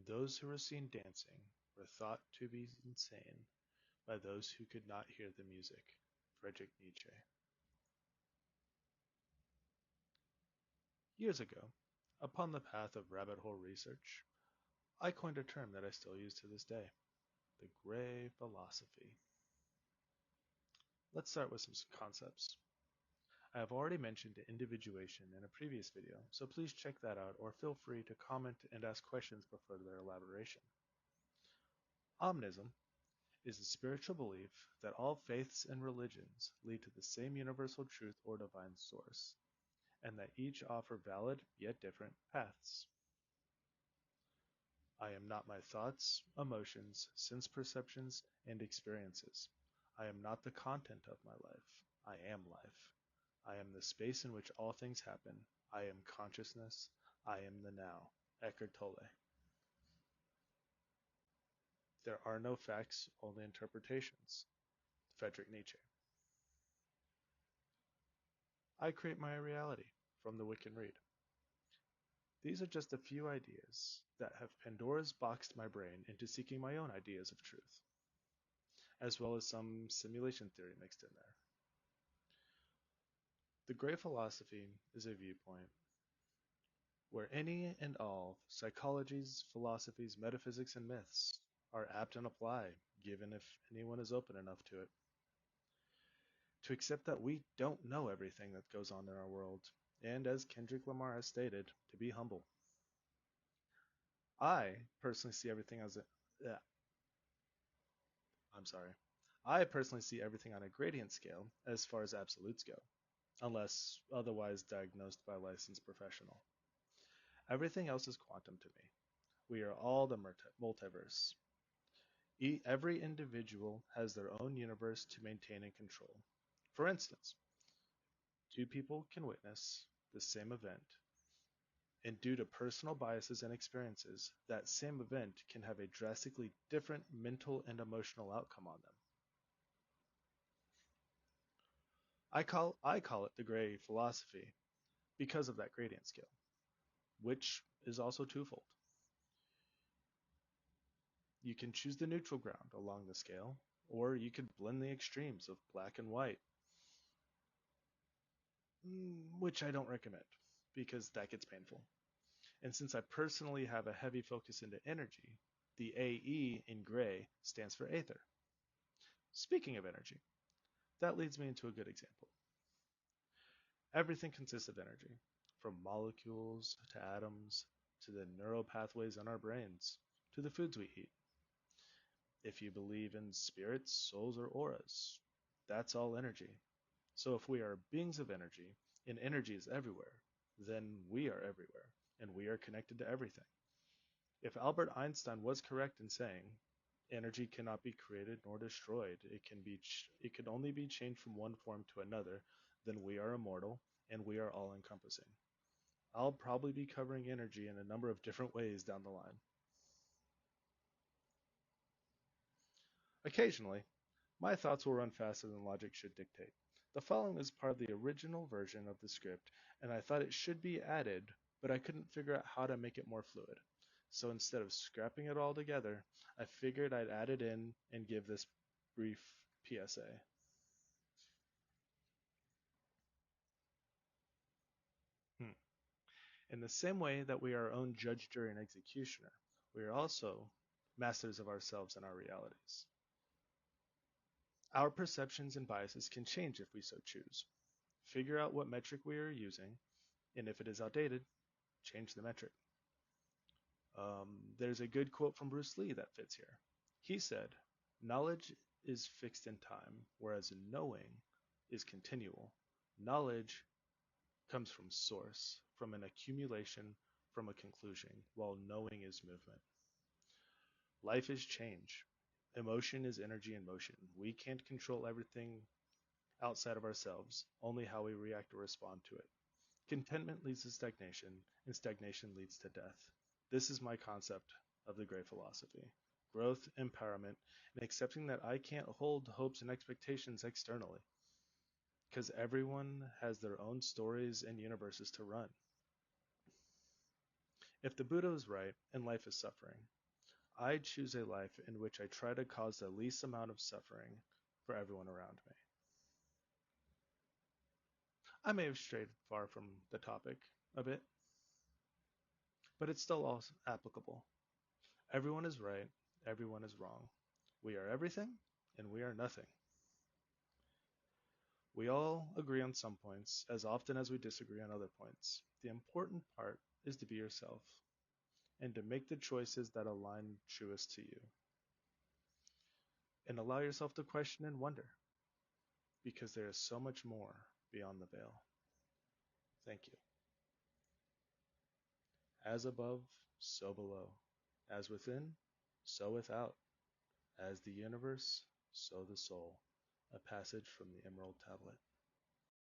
those who were seen dancing were thought to be insane by those who could not hear the music. Friedrich Nietzsche. Years ago, upon the path of rabbit hole research, I coined a term that I still use to this day, the Graey Philosophy. Let's start with some concepts. I have already mentioned individuation in a previous video, so please check that out or feel free to comment and ask questions for further elaboration. Omnism is the spiritual belief that all faiths and religions lead to the same universal truth or divine source, and that each offer valid yet different paths. I am not my thoughts, emotions, sense perceptions, and experiences. I am not the content of my life. I am life. I am the space in which all things happen. I am consciousness. I am the now. Eckhart Tolle. There are no facts, only interpretations. Friedrich Nietzsche. I create my reality from the Wiccan Read. These are just a few ideas that have Pandora's boxed my brain into seeking my own ideas of truth, as well as some simulation theory mixed in there. The Graey Philosophy is a viewpoint where any and all psychologies, philosophies, metaphysics, and myths are apt and apply, given if anyone is open enough to it. To accept that we don't know everything that goes on in our world, and as Kendrick Lamar has stated, to be humble. I personally see everything as a yeah, I'm sorry. I personally see everything on a gradient scale as far as absolutes go, unless otherwise diagnosed by a licensed professional. Everything else is quantum to me. We are all the multiverse. Every individual has their own universe to maintain and control. For instance, two people can witness the same event, and due to personal biases and experiences, that same event can have a drastically different mental and emotional outcome on them. I call it the Graey Philosophy because of that gradient scale, which is also twofold. You can choose the neutral ground along the scale, or you could blend the extremes of black and white, which I don't recommend because that gets painful. And since I personally have a heavy focus into energy, the AE in gray stands for aether. Speaking of energy, that leads me into a good example. Everything consists of energy, from molecules to atoms to the neural pathways in our brains to the foods we eat. If you believe in spirits, souls, or auras, that's all energy. So if we are beings of energy, and energy is everywhere, then we are everywhere, and we are connected to everything. If Albert Einstein was correct in saying, energy cannot be created nor destroyed, it can only be changed from one form to another, then we are immortal, and we are all-encompassing. I'll probably be covering energy in a number of different ways down the line. Occasionally, my thoughts will run faster than logic should dictate. The following is part of the original version of the script, and I thought it should be added, but I couldn't figure out how to make it more fluid. So instead of scrapping it all together, I figured I'd add it in and give this brief PSA. In the same way that we are our own judge, jury, and executioner, we are also masters of ourselves and our realities. Our perceptions and biases can change if we so choose. Figure out what metric we are using, and if it is outdated, change the metric. There's a good quote from Bruce Lee that fits here. He said, "Knowledge is fixed in time, whereas knowing is continual. Knowledge comes from source, from an accumulation, from a conclusion, while knowing is movement." Life is change. Emotion is energy in motion. We can't control everything outside of ourselves, only how we react or respond to it. Contentment leads to stagnation, and stagnation leads to death. This is my concept of the Graey Philosophy. Growth, empowerment, and accepting that I can't hold hopes and expectations externally. Because everyone has their own stories and universes to run. If the Buddha is right and life is suffering, I choose a life in which I try to cause the least amount of suffering for everyone around me. I may have strayed far from the topic a bit, but it's still all applicable. Everyone is right, everyone is wrong. We are everything, and we are nothing. We all agree on some points as often as we disagree on other points. The important part is to be yourself and to make the choices that align truest to you. And allow yourself to question and wonder, because there is so much more beyond the veil. Thank you. As above, so below. As within, so without. As the universe, so the soul. A passage from the Emerald Tablet.